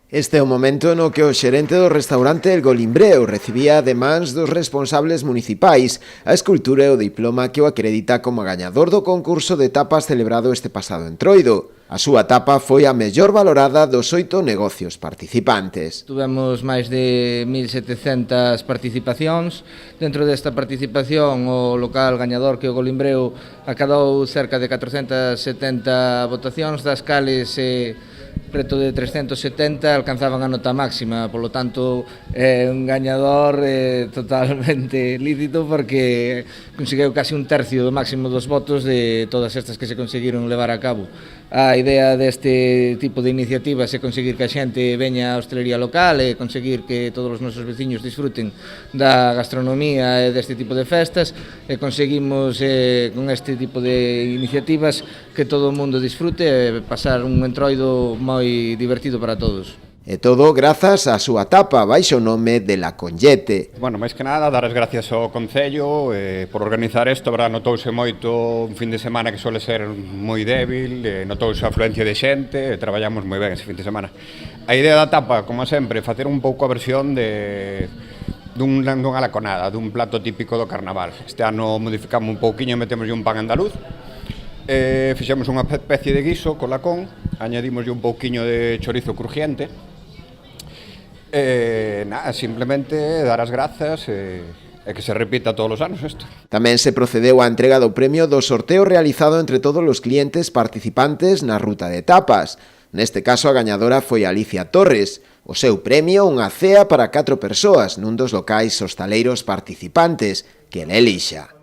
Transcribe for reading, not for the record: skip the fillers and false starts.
Este é o momento no que o xerente do restaurante El Golimbreo recibía de mans dos responsables municipais a escultura e o diploma que o acredita como gañador do concurso de tapas celebrado este pasado Entroido. A súa tapa foi a mellor valorada dos 8 negocios participantes. Tuvemos máis de 1.700 participacións. Dentro desta participación, o local gañador que o Golimbreo acadou cerca de 470 votacións, das cales preto de 370 alcanzaban a nota máxima, polo tanto é un gañador totalmente lícito porque conseguiu casi un tercio do máximo dos votos de todas estas que se conseguiron levar a cabo. A idea deste tipo de iniciativas é conseguir que a xente veña á hostelería local e conseguir que todos os nosos veciños disfruten da gastronomía e deste tipo de festas, e conseguimos con este tipo de iniciativas que todo o mundo disfrute e pasar un Entroido moi divertido para todos. E todo grazas á súa tapa baixo o nome de La Conllete. Bueno, máis que nada, dar as gracias ao Concello por organizar isto, verdad, notouse moito un fin de semana que suele ser moi débil, notouse a afluencia de xente, traballamos moi ben ese fin de semana. A idea da tapa, como sempre, facer un pouco a versión dunha laconada, dun plato típico do carnaval. Este ano modificamos un pouquiño e metemos un pan andaluz. Fixemos unha especie de guiso con lacón, añadimos un pouquiño de chorizo crujiente. Simplemente dar as grazas e que se repita todos os anos isto. Tamén se procedeu á entrega do premio do sorteo realizado entre todos os clientes participantes na ruta de tapas. Neste caso a gañadora foi Alicia Torres. O seu premio, unha cea para 4 persoas nun dos locais hostaleiros participantes que ela elixa.